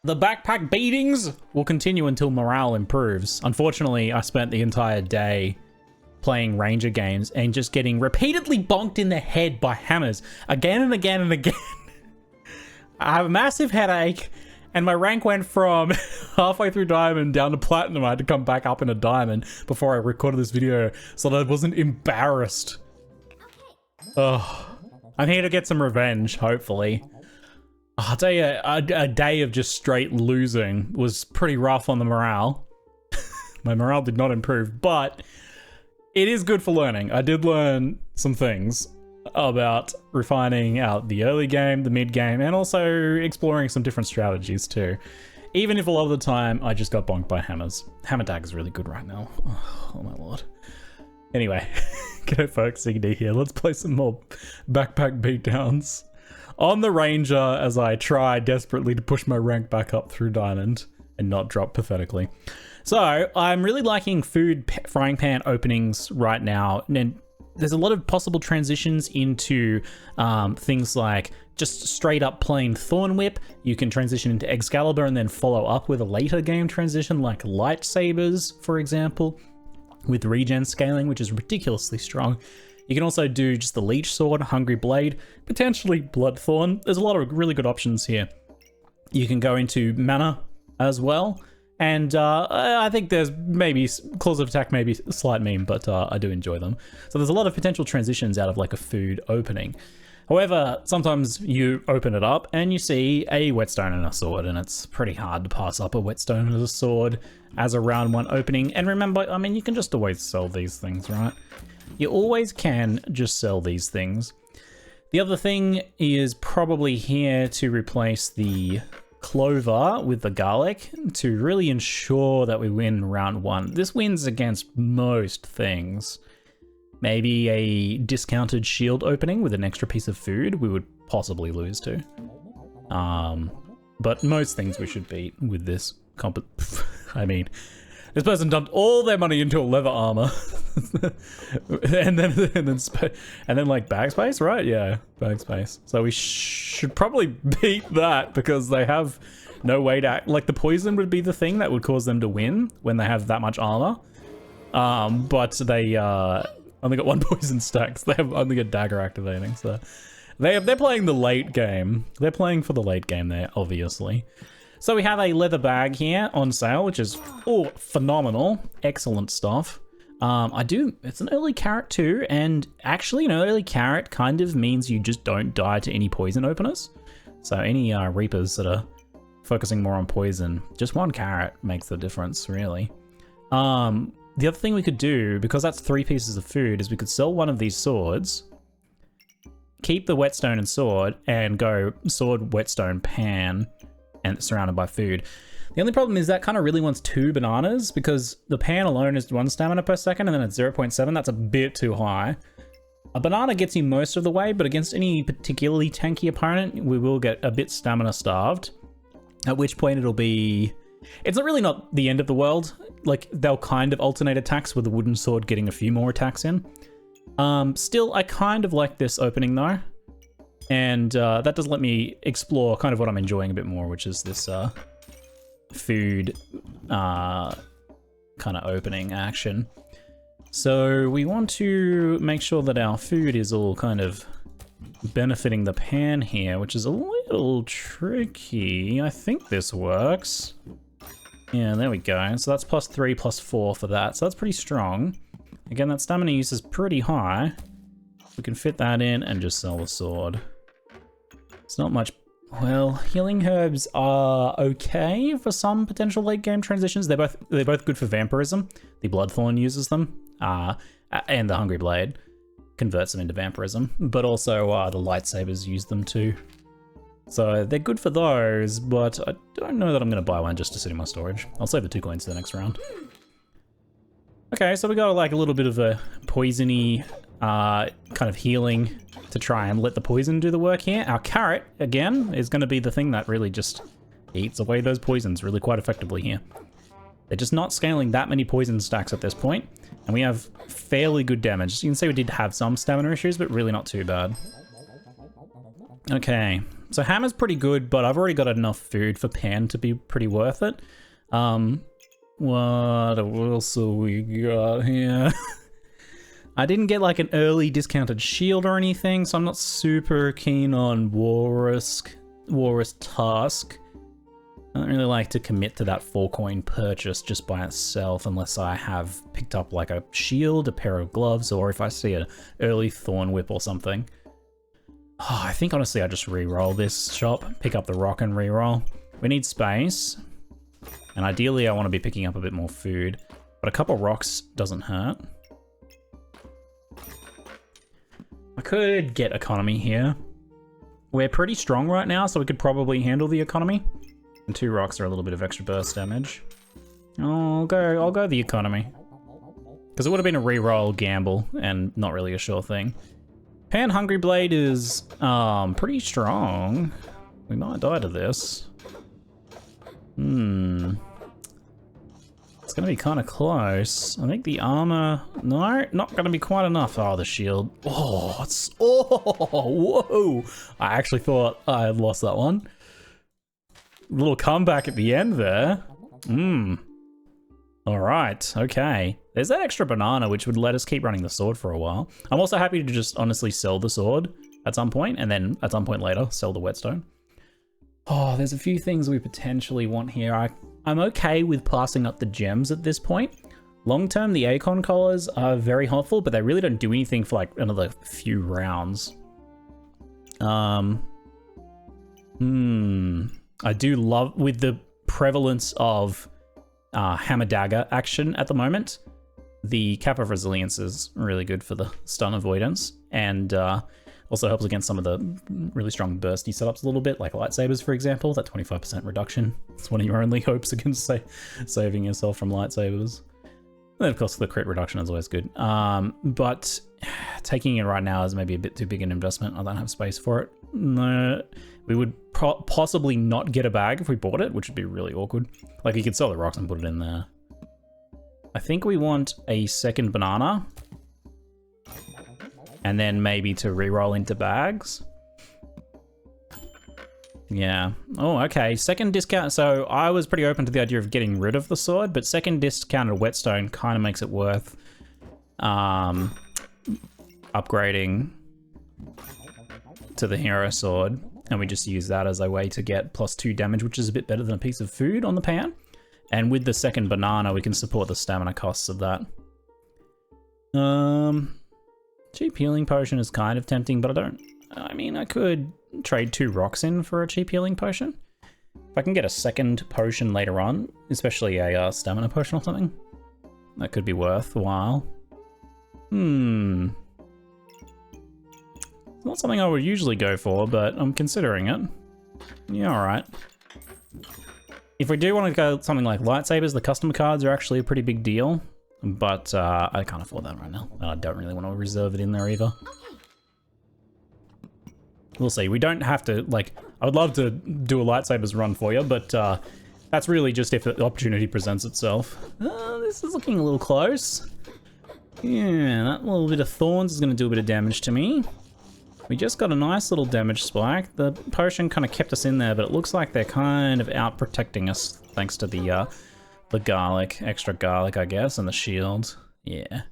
The backpack beatings will continue until morale improves. Unfortunately, I spent the entire day playing ranger games and just getting repeatedly bonked in the head by hammers again and again and again. I have a massive headache, and my rank went from halfway through diamond down to platinum. I had to come back up in a diamond before I recorded this video so that I wasn't embarrassed. Ugh. I'm here to get some revenge, hopefully. I'll tell you, a day of just straight losing was pretty rough on the morale. My morale did not improve, but it is good for learning. I did learn some things about refining out the early game, the mid game, and also exploring some different strategies too. Even if a lot of the time I just got bonked by hammers. Hammer tag is really good right now. Oh my lord. Anyway, go folks, CD here. Let's play some more backpack beatdowns on the ranger as I try desperately to push my rank back up through diamond and not drop pathetically. So I'm really liking food frying pan openings right now, and there's a lot of possible transitions into things like just straight up plain Thorn Whip. You can transition into Excalibur and then follow up with a later game transition like Lightsabers, for example, with regen scaling, which is ridiculously strong. You can also do just the Leech Sword, Hungry Blade, potentially Bloodthorn. There's a lot of really good options here. You can go into Mana as well. And I think there's maybe Claws of Attack, maybe a slight meme, but I do enjoy them. So there's a lot of potential transitions out of like a food opening. However, sometimes you open it up and you see a whetstone and a sword, and it's pretty hard to pass up a whetstone and a sword as a round one opening. And remember, I mean, you can just always sell these things, right? You always can just sell these things. The other thing is probably here to replace the clover with the garlic to really ensure that we win round one. This wins against most things. Maybe a discounted shield opening with an extra piece of food we would possibly lose to. But most things we should beat with this I mean, this person dumped all their money into a leather armor. and then like bag space, right? Yeah, bag space. So we should probably beat that because they have no way to like the poison would be the thing that would cause them to win when they have that much armor. But they only got one poison stack, so they have only a dagger activating. So they're playing the late game. They're playing for the late game there, obviously. So we have a leather bag here on sale, which is, oh, phenomenal. Excellent stuff. It's an early carrot too, and actually an early carrot kind of means you just don't die to any poison openers. So any reapers that are focusing more on poison, just one carrot makes the difference, really. The other thing we could do, because that's 3 pieces of food, is we could sell one of these swords, keep the whetstone and sword, and go sword, whetstone, pan, and surrounded by food. The only problem is that kind of really wants 2 bananas because the pan alone is 1 stamina per second and then it's 0.7. That's a bit too high. A banana gets you most of the way, but against any particularly tanky opponent, we will get a bit stamina starved. At which point it'll be... It's really not the end of the world. Like, they'll kind of alternate attacks with the wooden sword getting a few more attacks in. Still, I kind of like this opening though. And that does let me explore kind of what I'm enjoying a bit more, which is this food kind of opening action. So we want to make sure that our food is all kind of benefiting the pan here, which is a little tricky. I think this works. Yeah, there we go. So that's +3, +4 for that. So that's pretty strong. Again, that stamina use is pretty high. We can fit that in and just sell the sword. It's not much. Well, healing herbs are okay for some potential late game transitions. They're both good for vampirism. The Bloodthorn uses them, and the Hungry Blade converts them into vampirism. But also the Lightsabers use them too. So they're good for those, but I don't know that I'm going to buy one just to sit in my storage. I'll save the 2 coins for the next round. Okay, so we got like a little bit of a poisony kind of healing to try and let the poison do the work here. Our carrot, again, is going to be the thing that really just eats away those poisons really quite effectively here. They're just not scaling that many poison stacks at this point, and we have fairly good damage. You can say we did have some stamina issues, but really not too bad. Okay, So hammer's pretty good, but I've already got enough food for Pan to be pretty worth it. What else have we got here? I didn't get like an early discounted shield or anything, so I'm not super keen on Walrus Tusk. I don't really like to commit to that 4-coin purchase just by itself unless I have picked up like a shield, a pair of gloves, or if I see an early Thorn Whip or something. Oh, I think honestly I just re-roll this shop, pick up the rock and re-roll. We need space, and ideally I want to be picking up a bit more food, but a couple rocks doesn't hurt. I could get economy here. We're pretty strong right now, so we could probably handle the economy. And 2 rocks are a little bit of extra burst damage. I'll go the economy. Because it would have been a reroll gamble and not really a sure thing. Pan Hungry Blade is pretty strong. We might die to this. It's gonna be kind of close. I think the armor, no, not gonna be quite enough. Oh, the shield. Oh, whoa. I actually thought I had lost that one. Little comeback at the end there. All right, okay. There's that extra banana, which would let us keep running the sword for a while. I'm also happy to just honestly sell the sword at some point, and then at some point later, sell the whetstone. Oh, there's a few things we potentially want here. I'm okay with passing up the gems at this point. Long term, the Acorn collars are very helpful, but they really don't do anything for like another few rounds. I do love, with the prevalence of hammer dagger action at the moment, the Cap of Resilience is really good for the stun avoidance, and also helps against some of the really strong bursty setups a little bit, like lightsabers, for example. That 25% reduction. It's one of your only hopes against saving yourself from lightsabers. And of course, the crit reduction is always good. But taking it right now is maybe a bit too big an investment. I don't have space for it. No, we would possibly not get a bag if we bought it, which would be really awkward. Like, you could sell the rocks and put it in there. I think we want a second banana. And then maybe to re-roll into bags. Yeah. Oh, okay. Second discount. So I was pretty open to the idea of getting rid of the sword, but second discounted whetstone kind of makes it worth upgrading to the hero sword. And we just use that as a way to get +2 damage, which is a bit better than a piece of food on the pan. And with the second banana, we can support the stamina costs of that. Cheap healing potion is kind of tempting, but I mean, I could trade 2 rocks in for a cheap healing potion. If I can get a second potion later on, especially a stamina potion or something, that could be worthwhile. It's not something I would usually go for, but I'm considering it. Yeah, alright. If we do want to go something like lightsabers, the custom cards are actually a pretty big deal. But I can't afford that right now. I don't really want to reserve it in there either. We'll see. We don't have to, like, I would love to do a lightsabers run for you, but that's really just if the opportunity presents itself. This is looking a little close. Yeah, that little bit of thorns is going to do a bit of damage to me. We just got a nice little damage spike. The potion kind of kept us in there, but it looks like they're kind of out protecting us thanks to the garlic, extra garlic, I guess, and the shield. Yeah.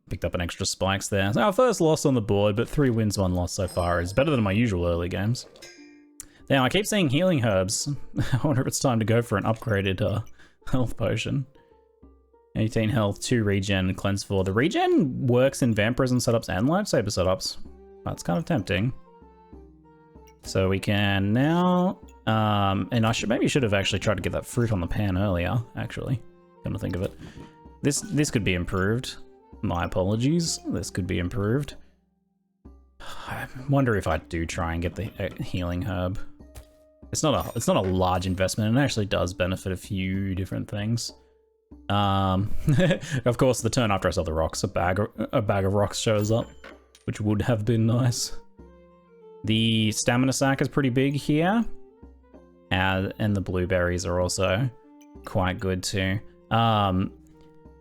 Picked up an extra spikes there. So our first loss on the board, but 3 wins, 1 loss so far is better than my usual early games. Now, I keep seeing healing herbs. I wonder if it's time to go for an upgraded health potion. 18 health, 2 regen, cleanse 4. The regen works in Vamp Prison setups and Lightsaber setups. That's kind of tempting. So we can now... and I maybe should have actually tried to get that fruit on the pan earlier, actually. Come to think of it. This could be improved. My apologies. This could be improved. I wonder if I do try and get the healing herb. It's not a large investment, and it actually does benefit a few different things. Of course, the turn after I sell the rocks, a bag of rocks shows up, which would have been nice. The stamina sack is pretty big here. And the blueberries are also quite good too.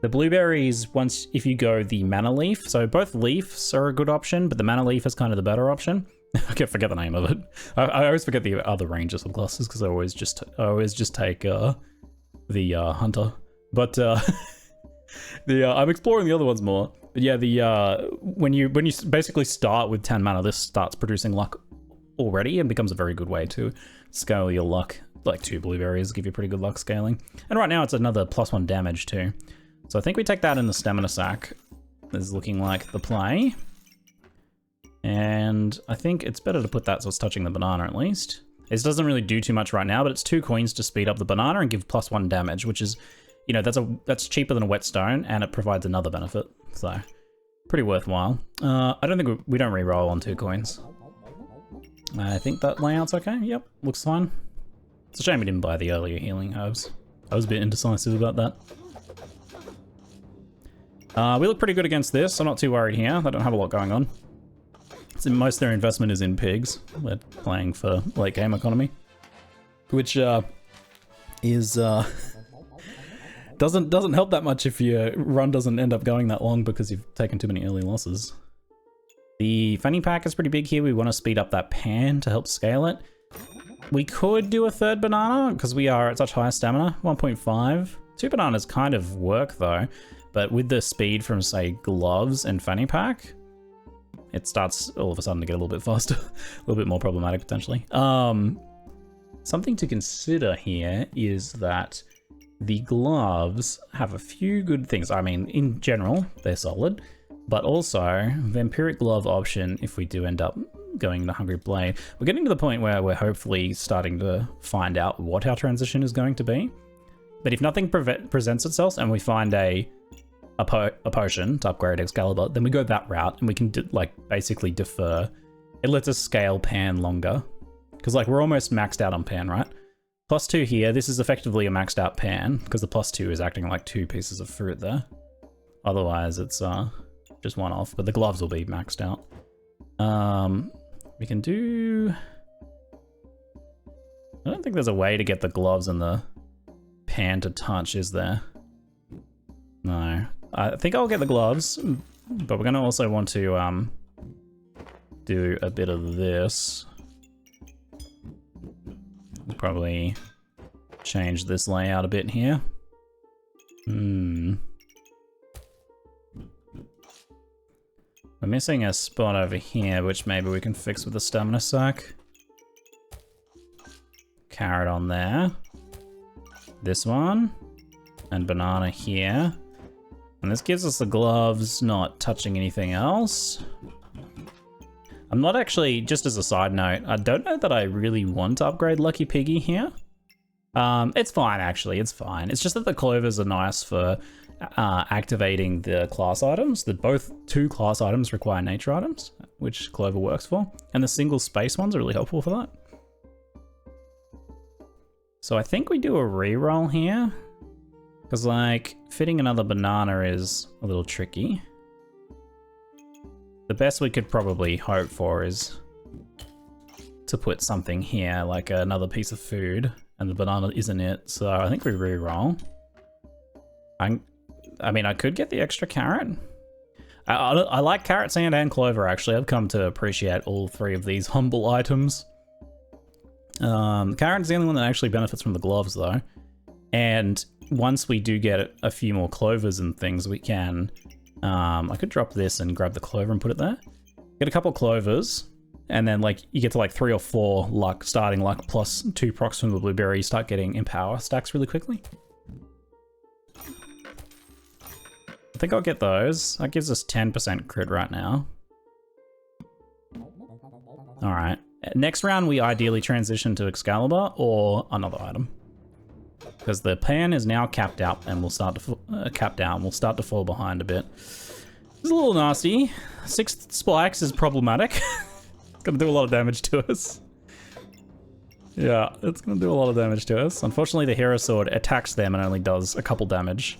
The blueberries, if you go the mana leaf, so both leaves are a good option, but the mana leaf is kind of the better option. I forget the name of it. I always forget the other ranges of classes because I always just take the hunter. But I'm exploring the other ones more. But yeah, when you basically start with 10 mana, this starts producing luck already and becomes a very good way to scale your luck. Like 2 blueberries give you pretty good luck scaling. And right now it's another +1 damage too. So I think we take that in the stamina sack. This is looking like the play. And I think it's better to put that so it's touching the banana at least. This doesn't really do too much right now, but it's 2 coins to speed up the banana and give +1 damage, which is, you know, that's cheaper than a whetstone and it provides another benefit. So pretty worthwhile. I don't think we don't re-roll on 2 coins. I think that layout's okay. Yep, looks fine. It's a shame we didn't buy the earlier healing herbs. I was a bit indecisive about that. We look pretty good against this. I'm not too worried here. They don't have a lot going on. So most of their investment is in pigs. We're playing for late game economy, which is doesn't help that much if your run doesn't end up going that long because you've taken too many early losses. The fanny pack is pretty big here. We want to speed up that pan to help scale it. We could do a 3rd banana because we are at such high stamina, 1.5. 2 bananas kind of work though, but with the speed from say gloves and fanny pack, it starts all of a sudden to get a little bit faster, a little bit more problematic potentially. Something to consider here is that the gloves have a few good things. I mean, in general, they're solid, but also vampiric glove option if we do end up going to Hungry Blade. We're getting to the point where we're hopefully starting to find out what our transition is going to be. But if nothing presents itself and we find a potion to upgrade Excalibur, then we go that route and we can like basically defer. It lets us scale Pan longer because like we're almost maxed out on Pan, right? +2 here. This is effectively a maxed out Pan because the +2 is acting like 2 pieces of fruit there. Otherwise, it's just 1 off, but the gloves will be maxed out. We can do... I don't think there's a way to get the gloves and the pan to touch, is there? No. I think I'll get the gloves, but we're going to also want to do a bit of this. We'll probably change this layout a bit here. We're missing a spot over here, which maybe we can fix with the stamina sack. Carrot on there. This one. And banana here. And this gives us the gloves, not touching anything else. I'm not actually, just as a side note, I don't know that I really want to upgrade Lucky Piggy here. It's fine, actually, it's fine. It's just that the clovers are nice for activating the class items. That both 2 class items require nature items, which Clover works for. And the single space ones are really helpful for that. So I think we do a reroll here. Because like, fitting another banana is a little tricky. The best we could probably hope for is to put something here, like another piece of food, and the banana isn't it, so I think we re-roll. I mean, I could get the extra carrot. I like carrot, sand, and clover, actually. I've come to appreciate all 3 of these humble items. Carrot's the only one that actually benefits from the gloves, though. And once we do get a few more clovers and things, we can... I could drop this and grab the clover and put it there. Get a couple clovers, and then like you get to like 3 or 4 luck, starting luck, plus 2 procs from the blueberry, you start getting empower stacks really quickly. I think I'll get those. That gives us 10% crit right now. Alright. Next round, we ideally transition to Excalibur or another item. Because the pan is now capped out and will start to cap down. We'll start to fall behind a bit. It's a little nasty. 6 spikes is problematic. It's gonna do a lot of damage to us. Yeah, it's gonna do a lot of damage to us. Unfortunately, the Hero Sword attacks them and only does a couple damage.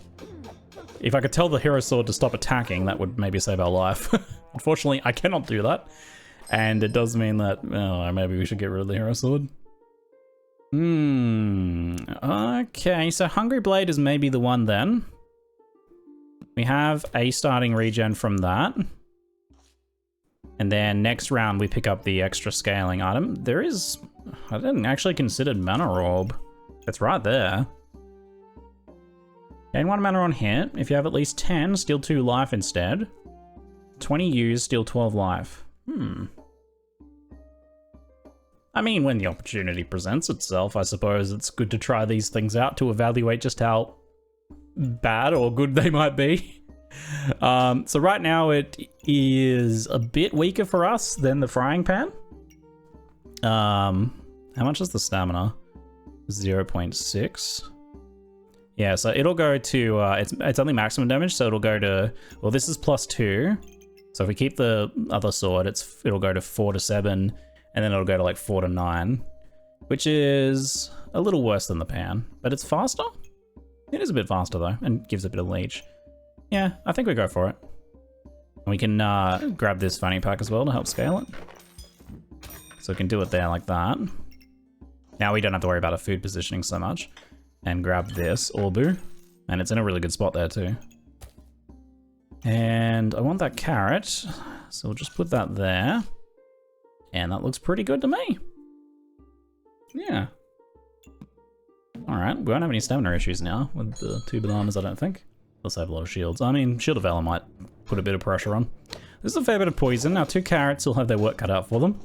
If I could tell the Hero Sword to stop attacking, that would maybe save our life. Unfortunately, I cannot do that. And it does mean that, oh, maybe we should get rid of the Hero Sword. Okay, so Hungry Blade is maybe the one then. We have a starting regen from that. And then next round we pick up the extra scaling item. There is, I didn't actually consider mana orb. It's right there. Gain 1 mana on hit. If you have at least 10, steal 2 life instead. 20 used, steal 12 life. I mean, when the opportunity presents itself, I suppose it's good to try these things out to evaluate just how bad or good they might be. So right now it is a bit weaker for us than the frying pan. How much is the stamina? 0.6. Yeah, so it'll go to, it's only maximum damage, so it'll go to, well, this is +2. So if we keep the other sword, it'll go to 4 to 7, and then it'll go to like 4 to 9, which is a little worse than the pan, but it's faster. It is a bit faster though, and gives a bit of leech. Yeah, I think we go for it. And we can grab this fanny pack as well to help scale it. So we can do it there like that. Now we don't have to worry about our food positioning so much. And grab this Orbu. And it's in a really good spot there too. And I want that carrot. So we'll just put that there. And that looks pretty good to me. Yeah. Alright, we won't have any stamina issues now with the 2 bananas, I don't think. Let's have a lot of shields. I mean, Shield of Valor might put a bit of pressure on. There's a fair bit of poison. Now 2 carrots will have their work cut out for them.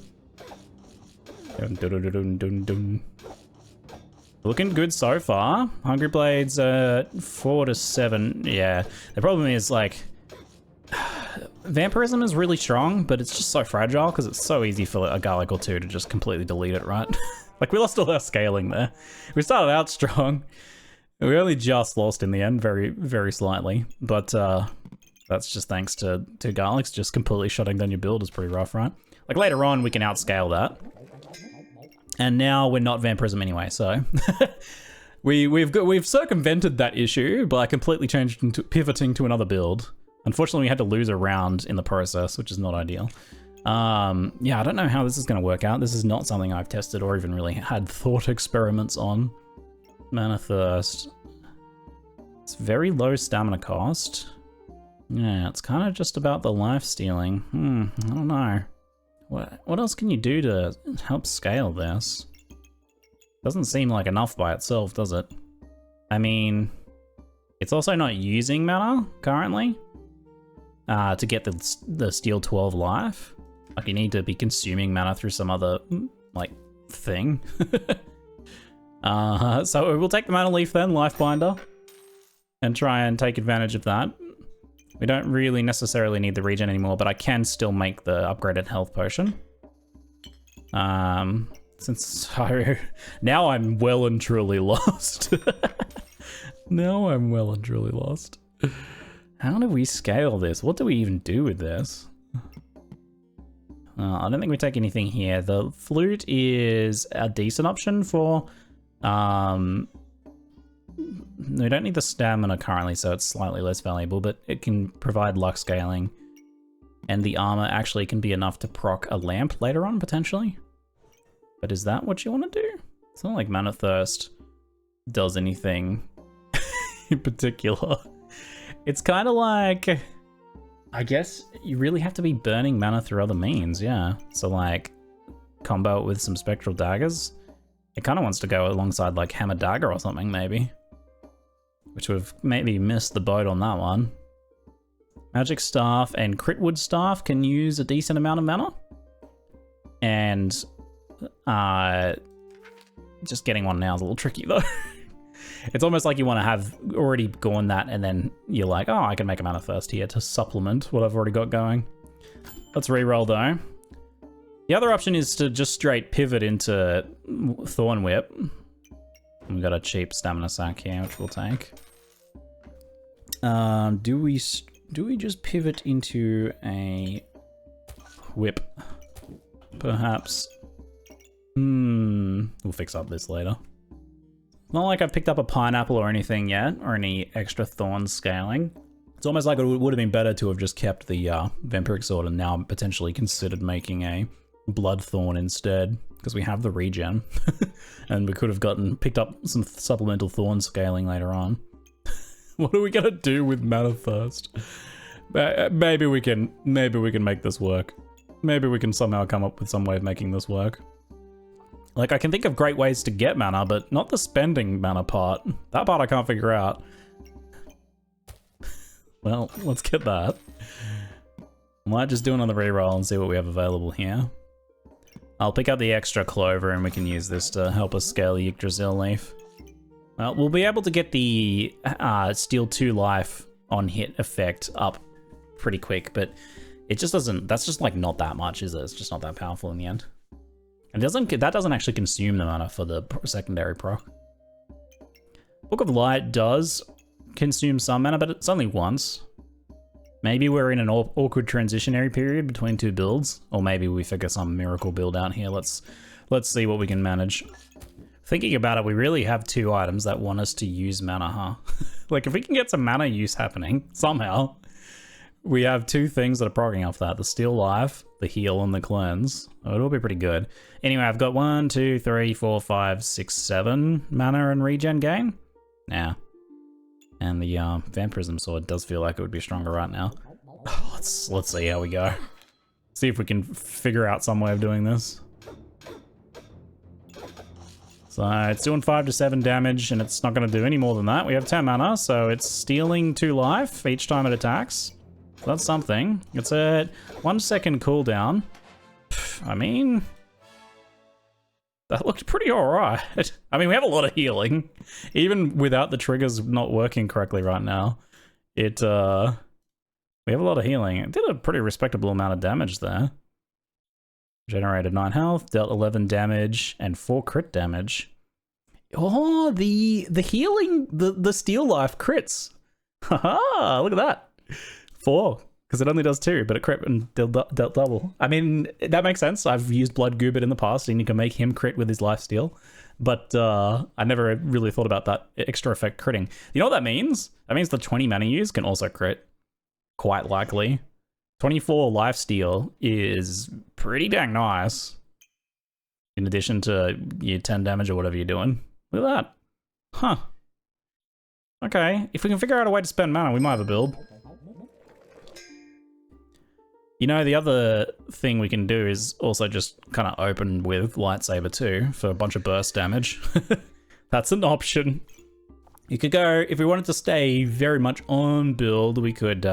Looking good so far. Hungry Blades 4 to 7. Yeah, the problem is like vampirism is really strong, but it's just so fragile because it's so easy for a garlic or 2 to just completely delete it, right? Like we lost all our scaling there. We started out strong. We only just lost in the end, very, very slightly. But that's just thanks to garlics just completely shutting down your build is pretty rough, right? Like later on, we can outscale that. And now we're not vampirism anyway, so we've circumvented that issue by completely pivoting to another build. Unfortunately, we had to lose a round in the process, which is not ideal. Yeah, I don't know how this is going to work out. This is not something I've tested or even really had thought experiments on. Manathirst. It's very low stamina cost. Yeah, it's kind of just about the life stealing. I don't know. What else can you do to help scale this? Doesn't seem like enough by itself, does it? I mean, it's also not using mana currently to get the steal 12 life. Like you need to be consuming mana through some other like thing. So we'll take the mana leaf then, life binder, and try and take advantage of that. We don't really necessarily need the regen anymore, but I can still make the upgraded health potion. Now I'm well and truly lost. Now I'm well and truly lost. How do we scale this? What do we even do with this? I don't think we take anything here. The flute is a decent option for... we don't need the stamina currently, so it's slightly less valuable, but it can provide luck scaling. And the armor actually can be enough to proc a lamp later on, potentially. But is that what you want to do? It's not like Manathirst does anything in particular. It's kind of like... I guess you really have to be burning mana through other means, yeah. So like, combo it with some spectral daggers. It kind of wants to go alongside like Hammer Dagger or something, maybe. Which we've maybe missed the boat on that one. Magic Staff and Critwood Staff can use a decent amount of mana. And just getting one now is a little tricky though. It's almost like you want to have already gone that and then you're like, oh, I can make a Manathirst here to supplement what I've already got going. Let's reroll though. The other option is to just straight pivot into Thorn Whip. We've got a cheap stamina sack here, which we'll take. Do we just pivot into a whip? Perhaps. We'll fix up this later. Not like I've picked up a pineapple or anything yet, or any extra thorn scaling. It's almost like it would have been better to have just kept the vampiric sword and now potentially considered making a blood thorn instead, because we have the regen. And we could have picked up some supplemental thorn scaling later on. What are we gonna do with Manathirst? Maybe we can make this work. maybe we can somehow come up with some way of making this work. Like, I can think of great ways to get mana, but not the spending mana part. That part I can't figure out. Well, let's get that. I might just do another reroll and see what we have available here. I'll pick up the extra clover and we can use this to help us scale the Yggdrasil leaf. Well, we'll be able to get the steal 2 life on hit effect up pretty quick, but it just doesn't, that's just like not that much, is it? It's just not that powerful in the end. And that doesn't actually consume the mana for the secondary proc. Book of Light does consume some mana, but it's only once. Maybe we're in an awkward transitionary period between 2 builds, or maybe we figure some miracle build out here. Let's see what we can manage. Thinking about it, we really have 2 items that want us to use mana, huh? Like, if we can get some mana use happening, somehow, we have 2 things that are progging off that. The Steal Life, the Heal, and the Cleanse. Oh, it'll be pretty good. Anyway, I've got 1, 2, 3, 4, 5, 6, 7 mana and regen gain. Yeah. And the Vampirism Sword does feel like it would be stronger right now. Let's see how we go. See if we can figure out some way of doing this. So it's doing 5 to 7 damage, and it's not going to do any more than that. We have 10 mana, so it's stealing 2 life each time it attacks. That's something. It's a 1 second cooldown. I mean, that looked pretty alright. I mean, we have a lot of healing. Even without the triggers not working correctly right now, we have a lot of healing. It did a pretty respectable amount of damage there. Generated 9 health, dealt 11 damage, and 4 crit damage. Oh, the healing, the steal life crits. Haha, look at that. 4, because it only does 2, but it crit and dealt double. I mean, that makes sense. I've used Blood Goobert in the past, and you can make him crit with his lifesteal. But I never really thought about that extra effect critting. You know what that means? That means the 20 mana use can also crit. Quite likely. 24 lifesteal is pretty dang nice. In addition to your 10 damage or whatever you're doing. Look at that. Huh. Okay, if we can figure out a way to spend mana, we might have a build. You know, the other thing we can do is also just kind of open with Lightsaber too, for a bunch of burst damage. That's an option. You could go, if we wanted to stay very much on build, we could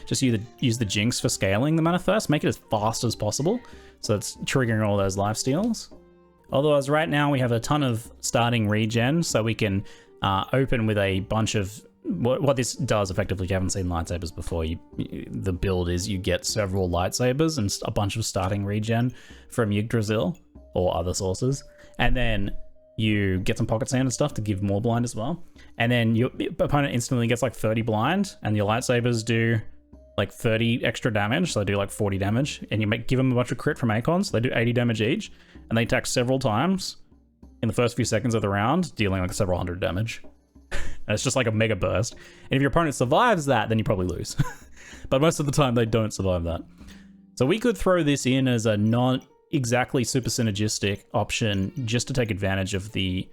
just use the Jinx for scaling the Manathirst, make it as fast as possible, so it's triggering all those lifesteals. Otherwise, right now we have a ton of starting regen, so we can open with a bunch of... What this does, effectively, if you haven't seen lightsabers before, the build is you get several lightsabers and a bunch of starting regen from Yggdrasil or other sources, and then you get some pocket sand and stuff to give more blind as well, and then your opponent instantly gets like 30 blind, and your lightsabers do like 30 extra damage, so they do like 40 damage, and you give them a bunch of crit from Acons, so they do 80 damage each, and they attack several times in the first few seconds of the round, dealing like several hundred damage. And it's just like a mega burst. And if your opponent survives that, then you probably lose. But most of the time, they don't survive that. So we could throw this in as a not exactly super synergistic option just to take advantage of the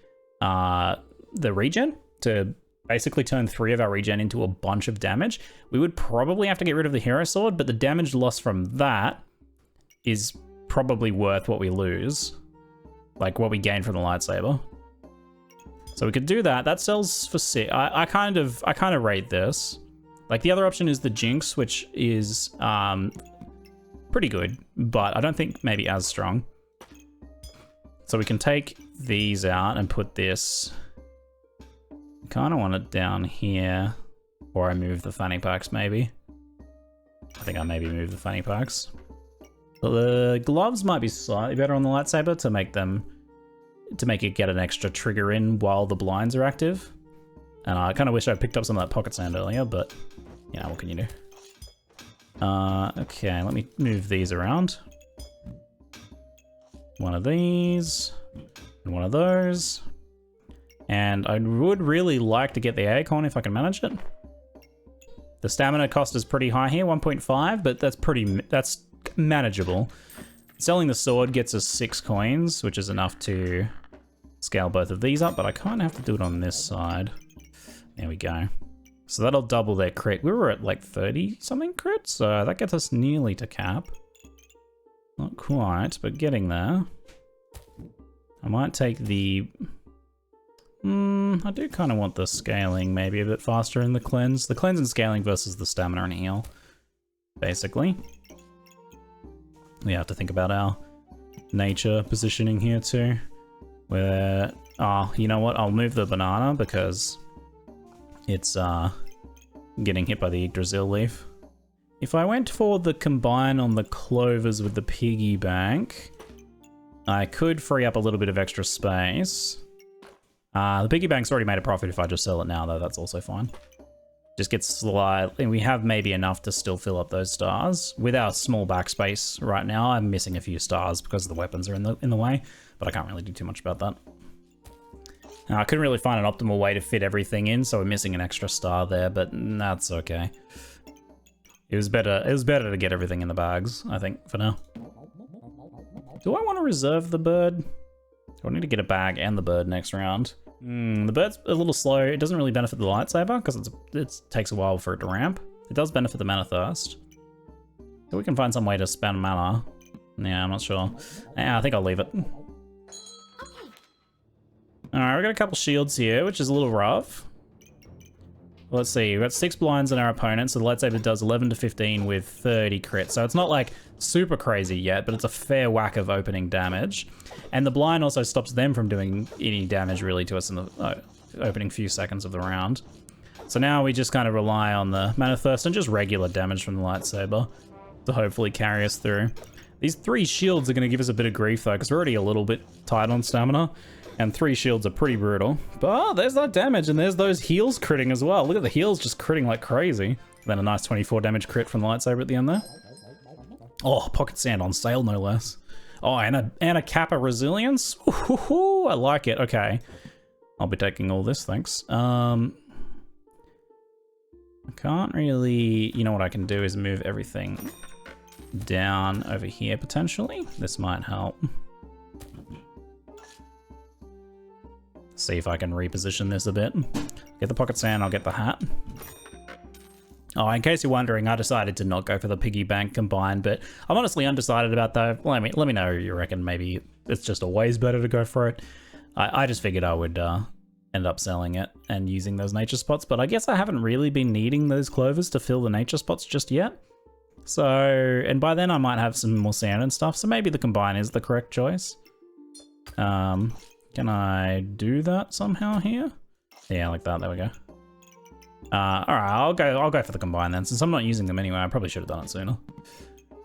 regen, to basically turn 3 of our regen into a bunch of damage. We would probably have to get rid of the hero sword, but the damage loss from that is probably worth what we lose. Like what we gain from the lightsaber. So we could do that. That sells for 6. I kind of rate this. Like the other option is the Jinx, which is pretty good, but I don't think maybe as strong. So we can take these out and put this. Kind of want it down here, or I move the fanny packs maybe. I think I maybe move the fanny packs. But the gloves might be slightly better on the lightsaber to make it get an extra trigger in while the blinds are active. And I kind of wish I picked up some of that pocket sand earlier, but you know, what can you do? Okay, let me move these around. One of these, and one of those. And I would really like to get the Aegon if I can manage it. The stamina cost is pretty high here, 1.5, but that's manageable. Selling the sword gets us 6 coins, which is enough to scale both of these up, but I kind of have to do it on this side. There we go. So that'll double their crit. We were at like 30 something crit, so that gets us nearly to cap. Not quite, but getting there. I might take the... I do kind of want the scaling maybe a bit faster in the cleanse. The cleanse and scaling versus the stamina and heal, basically. We have to think about our nature positioning here too. Where, oh, you know what? I'll move the banana because it's getting hit by the Yggdrasil leaf. If I went for the combine on the clovers with the piggy bank, I could free up a little bit of extra space. The piggy bank's already made a profit if I just sell it now, though. That's also fine. Just gets slightly... We have maybe enough to still fill up those stars. With our small backspace right now, I'm missing a few stars because the weapons are in the way, but I can't really do too much about that. I couldn't really find an optimal way to fit everything in, so we're missing an extra star there, but that's okay. It was better to get everything in the bags, I think, for now. Do I want to reserve the bird? Do I need to get a bag and the bird next round? The bird's a little slow. It doesn't really benefit the lightsaber because it takes a while for it to ramp. It does benefit the Manathirst. So we can find some way to spend mana. Yeah, I'm not sure. Yeah, I think I'll leave it. Alright, we've got a couple shields here, which is a little rough. Let's see, we've got 6 blinds in our opponent, so the lightsaber does 11 to 15 with 30 crits. So it's not like super crazy yet, but it's a fair whack of opening damage. And the blind also stops them from doing any damage really to us in the opening few seconds of the round. So now we just kind of rely on the Manathirst and just regular damage from the lightsaber to hopefully carry us through. These 3 shields are going to give us a bit of grief though, because we're already a little bit tight on stamina. And 3 shields are pretty brutal. But oh, there's that damage, and there's those heals critting as well. Look at the heals just critting like crazy. Then a nice 24 damage crit from the lightsaber at the end there. Oh, pocket sand on sale, no less. Oh, and a Kappa resilience. Ooh, I like it. Okay, I'll be taking all this, thanks. I can't really... You know what I can do is move everything down over here, potentially. This might help. See if I can reposition this a bit. Get the pocket sand, I'll get the hat. Oh, in case you're wondering, I decided to not go for the piggy bank combined, but I'm honestly undecided about that. Let me know you reckon maybe it's just always better to go for it. I just figured I would end up selling it and using those nature spots, but I guess I haven't really been needing those clovers to fill the nature spots just yet. So, and by then I might have some more sand and stuff, so maybe the combine is the correct choice. Can I do that somehow here? Yeah, like that. There we go. All right, I'll go for the combine then. Since I'm not using them anyway, I probably should have done it sooner.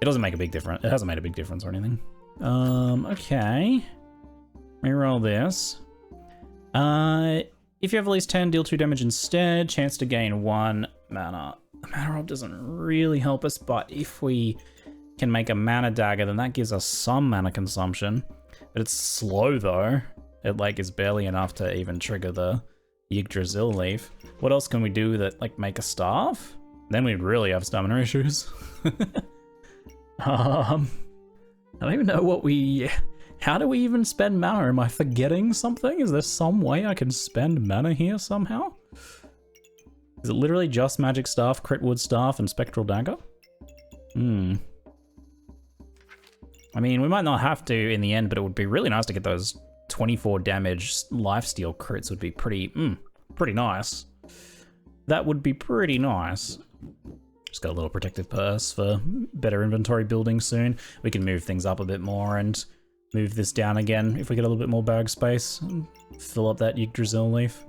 It doesn't make a big difference. It hasn't made a big difference or anything. Okay. Reroll this. If you have at least 10, deal 2 damage instead. Chance to gain 1 mana. The mana rob doesn't really help us, but if we can make a mana dagger, then that gives us some mana consumption. But it's slow though. It like is barely enough to even trigger the Yggdrasil leaf. What else can we do with it? Like make a staff? Then we'd really have stamina issues. I don't even know what we... How do we even spend mana? Am I forgetting something? Is there some way I can spend mana here somehow? Is it literally just magic staff, crit wood staff, and spectral dagger? I mean, we might not have to in the end, but it would be really nice to get those 24 damage lifesteal crits. Would be pretty nice. That would be pretty nice. Just got a little protective purse for better inventory building soon. We can move things up a bit more and move this down again if we get a little bit more bag space. Fill up that Yggdrasil leaf.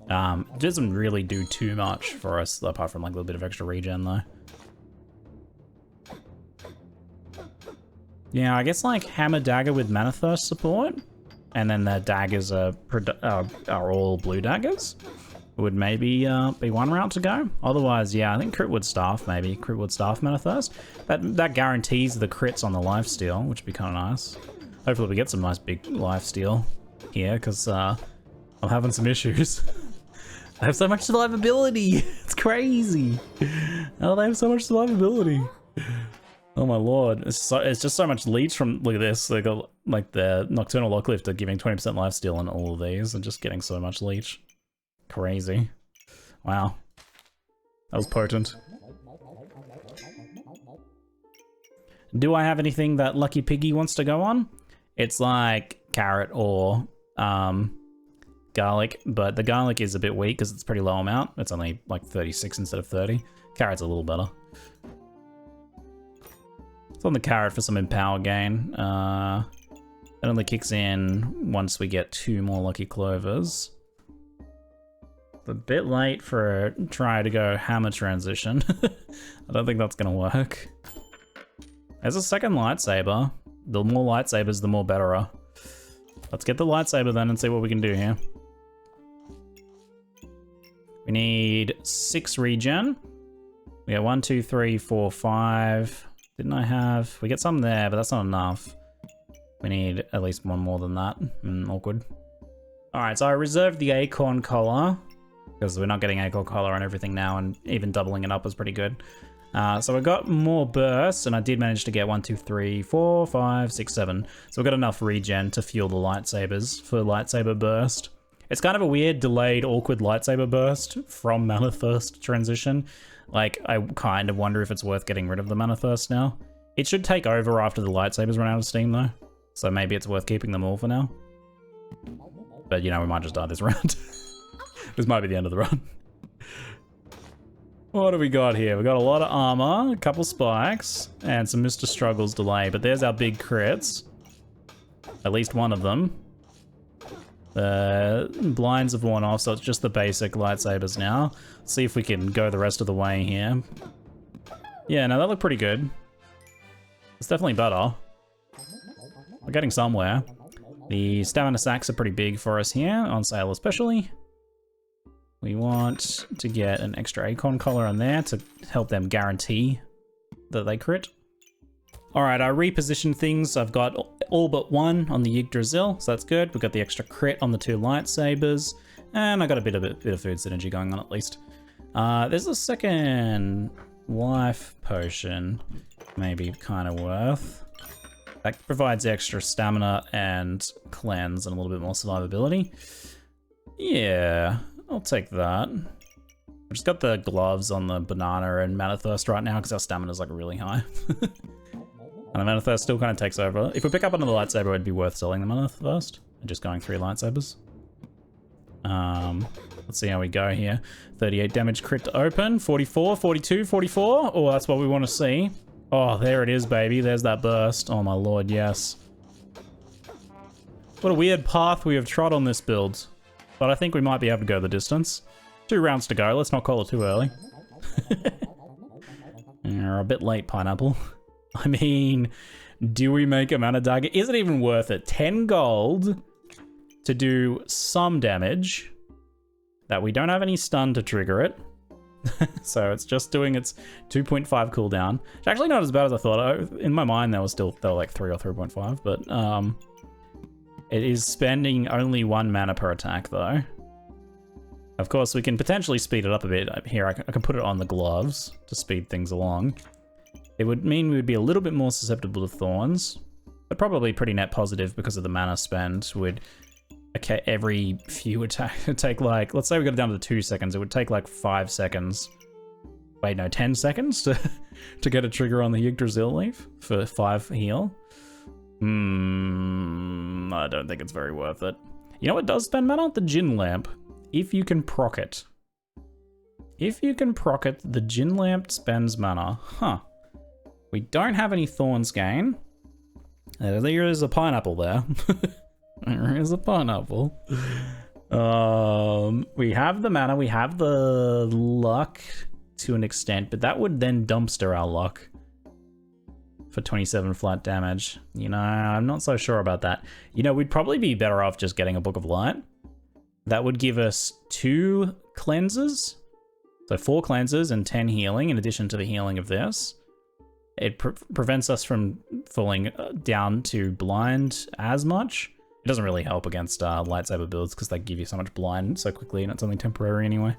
It doesn't really do too much for us, apart from like a little bit of extra regen though. Yeah, I guess like hammer dagger with Manathirst support, and then the daggers are all blue daggers. Would maybe be one route to go. Otherwise, yeah, I think crit wood staff maybe. Crit wood staff Manathirst. That guarantees the crits on the lifesteal, which would be kind of nice. Hopefully we get some nice big lifesteal here, because I'm having some issues. I have so much survivability. It's crazy. Oh, they have so much survivability. Oh my lord, it's just so much leech from, look at this, they got like the Nocturnal Locklifter giving 20% lifesteal in all of these and just getting so much leech. Crazy. Wow. That was potent. Do I have anything that Lucky Piggy wants to go on? It's like carrot or garlic, but the garlic is a bit weak because it's a pretty low amount. It's only like 36 instead of 30. Carrot's a little better. It's on the carrot for some empower gain. It only kicks in once we get 2 more lucky clovers. It's a bit late for a try to go hammer transition. I don't think that's gonna work. There's a second lightsaber. The more lightsabers, the more better. Let's get the lightsaber then and see what we can do here. We need 6 regen. We got 1, 2, 3, 4, 5. Didn't I have? We get some there, but that's not enough. We need at least 1 more than that. Awkward. Alright, so I reserved the acorn collar because we're not getting acorn collar on everything now, and even doubling it up is pretty good. So we got more bursts, and I did manage to get 1, 2, 3, 4, 5, 6, 7. So we got enough regen to fuel the lightsabers for lightsaber burst. It's kind of a weird, delayed, awkward lightsaber burst from Manathirst transition. Like, I kind of wonder if it's worth getting rid of the Manathirst now. It should take over after the lightsabers run out of steam, though. So maybe it's worth keeping them all for now. But, you know, we might just die this round. This might be the end of the run. What do we got here? We got a lot of armor, a couple spikes, and some Mr. Struggles delay. But there's our big crits. At least one of them. The blinds have worn off, so it's just the basic lightsabers now. See if we can go the rest of the way here. Yeah, no, that looked pretty good. It's definitely better. We're getting somewhere. The stamina sacks are pretty big for us here, on sale especially. We want to get an extra acorn collar on there to help them guarantee that they crit. Alright, I repositioned things. I've got all but 1 on the Yggdrasil, so that's good. We've got the extra crit on the 2 lightsabers, and I got a bit of food synergy going on at least. There's a second life potion, maybe kind of worth. That provides extra stamina and cleanse and a little bit more survivability. Yeah, I'll take that. I've just got the gloves on the banana and Manathirst right now because our stamina's like really high. And the Manathirst still kind of takes over. If we pick up another lightsaber, it'd be worth selling the Manathirst and just going 3 lightsabers. Let's see how we go here. 38 damage crit to open. 44, 42, 44. Oh, that's what we want to see. Oh, there it is, baby. There's that burst. Oh my lord, yes. What a weird path we have trod on this build. But I think we might be able to go the distance. 2 rounds to go. Let's not call it too early. You're a bit late, Pineapple. I mean, do we make a mana dagger? Is it even worth it? 10 gold to do some damage that we don't have any stun to trigger it. So it's just doing its 2.5 cooldown. It's actually not as bad as I thought. In my mind, they were like 3 or 3.5, but it is spending only 1 mana per attack though. Of course, we can potentially speed it up a bit. Here, I can put it on the gloves to speed things along. It would mean we would be a little bit more susceptible to thorns, but probably pretty net positive because of the mana spend. Would every few attack take like, let's say we got it down to 2 seconds, it would take like 5 seconds. Wait, no, 10 seconds to get a trigger on the Yggdrasil leaf for 5 heal. I don't think it's very worth it. You know what does spend mana? The Gin Lamp. If you can proc it. If you can proc it, the Gin Lamp spends mana. Huh. We don't have any thorns gain. There is a pineapple there. There is a pineapple. We have the mana, we have the luck to an extent, but that would then dumpster our luck for 27 flat damage. You know, I'm not so sure about that. You know, we'd probably be better off just getting a Book of Light. That would give us 2 cleanses. So 4 cleanses and 10 healing in addition to the healing of this. It prevents us from falling down to blind as much. It doesn't really help against lightsaber builds because they give you so much blind so quickly and it's only temporary anyway.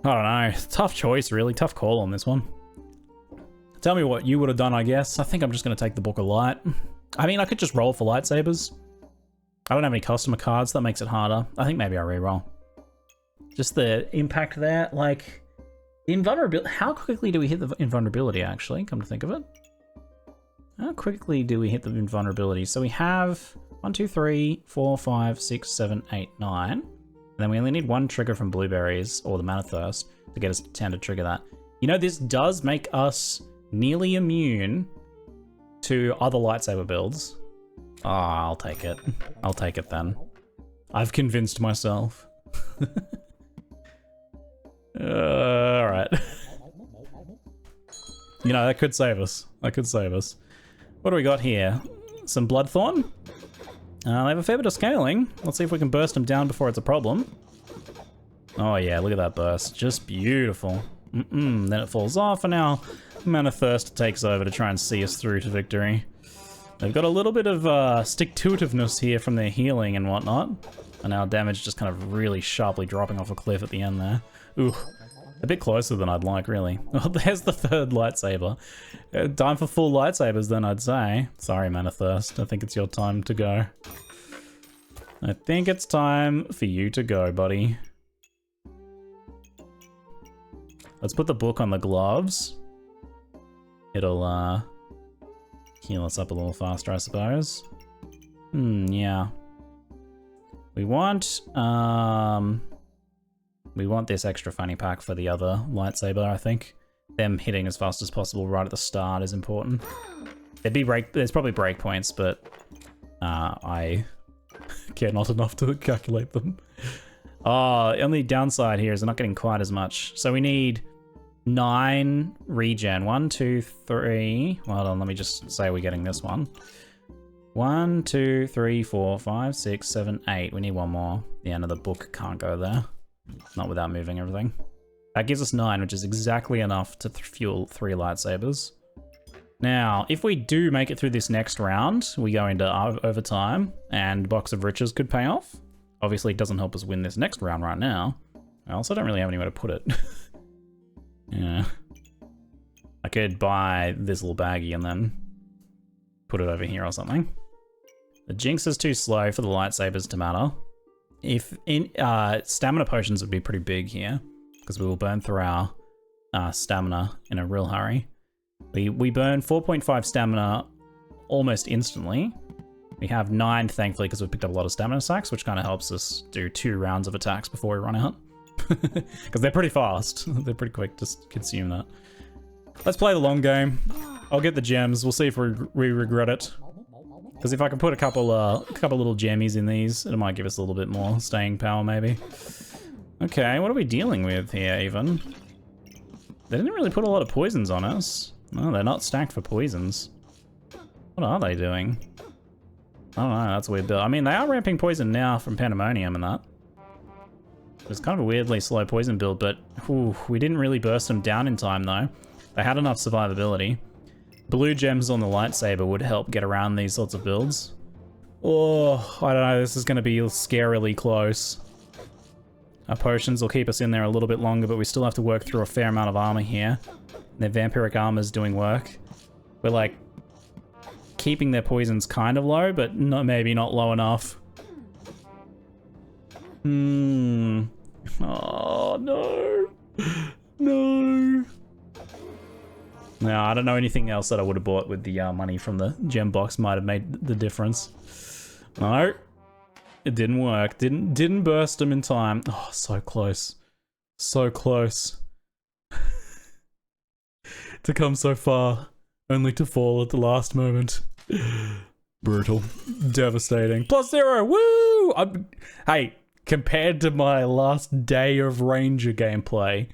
I don't know. Tough choice, really. Tough call on this one. Tell me what you would have done, I guess. I think I'm just going to take the Book of Light. I mean, I could just roll for lightsabers. I don't have any customer cards. That makes it harder. I think maybe I re-roll. Just the impact there, like... Invulnerability. How quickly do we hit the invulnerability, actually, come to think of it? How quickly do we hit the invulnerability? So we have 1, 2, 3, 4, 5, 6, 7, 8, 9. And then we only need one trigger from blueberries or the Manathirst to get us 10 to trigger that. You know, this does make us nearly immune to other lightsaber builds. Ah, I'll take it. I'll take it then. I've convinced myself. Alright. You know, that could save us. That could save us. What do we got here? Some Bloodthorn? They have a fair bit of scaling. Let's see if we can burst them down before it's a problem. Oh yeah, look at that burst. Just beautiful. Then it falls off, and now Manathirst takes over to try and see us through to victory. They've got a little bit of stick-to-itiveness here from their healing and whatnot. And our damage just kind of really sharply dropping off a cliff at the end there. Ooh, a bit closer than I'd like, really. Oh, there's the third lightsaber. Time for full lightsabers then, I'd say. Sorry, Manathirst. I think it's your time to go. I think it's time for you to go, buddy. Let's put the book on the gloves. It'll, heal us up a little faster, I suppose. Yeah. We want this extra fanny pack for the other lightsaber, I think. Them hitting as fast as possible right at the start is important. There's probably breakpoints, but I care not enough to calculate them. Only downside here is they're not getting quite as much. So we need 9 regen. 1, 2, 3. Hold on, let me just say we're getting this one. 1, 2, 3, 4, 5, 6, 7, 8. We need one more. The end of the book can't go there. Not without moving everything. That gives us 9, which is exactly enough to fuel 3 lightsabers. Now, if we do make it through this next round, we go into overtime, and Box of Riches could pay off. Obviously, it doesn't help us win this next round right now. I also don't really have anywhere to put it. Yeah. I could buy this little baggie and then put it over here or something. The Jinx is too slow for the lightsabers to matter. If in stamina potions would be pretty big here, because we will burn through our stamina in a real hurry. We burn 4.5 stamina almost instantly. We have 9, thankfully, because we've picked up a lot of stamina sacks, which kind of helps us do 2 rounds of attacks before we run out. Because they're pretty fast. They're pretty quick to consume that. Let's play the long game. I'll get the gems. We'll see if we regret it. Because if I can put a couple little jammies in these, it might give us a little bit more staying power, maybe. Okay, what are we dealing with here, even? They didn't really put a lot of poisons on us. No, they're not stacked for poisons. What are they doing? I don't know, that's a weird build. I mean, they are ramping poison now from Pandemonium and that. It's kind of a weirdly slow poison build, but we didn't really burst them down in time, though. They had enough survivability. Blue gems on the lightsaber would help get around these sorts of builds. Oh, I don't know, this is going to be scarily close. Our potions will keep us in there a little bit longer, but we still have to work through a fair amount of armor here. Their vampiric armor's doing work. We're like keeping their poisons kind of low, but maybe not low enough. Oh, no. No. No, I don't know anything else that I would have bought with the money from the gem box might have made the difference. No. It didn't work. Didn't burst them in time. Oh, so close. So close. To come so far, only to fall at the last moment. Brutal. Devastating. +0, woo! Hey, compared to my last day of Ranger gameplay,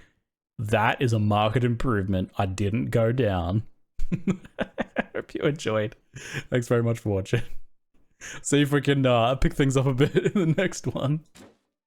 that is a marked improvement. I didn't go down. Hope you enjoyed. Thanks very much for watching. See if we can pick things up a bit in the next one.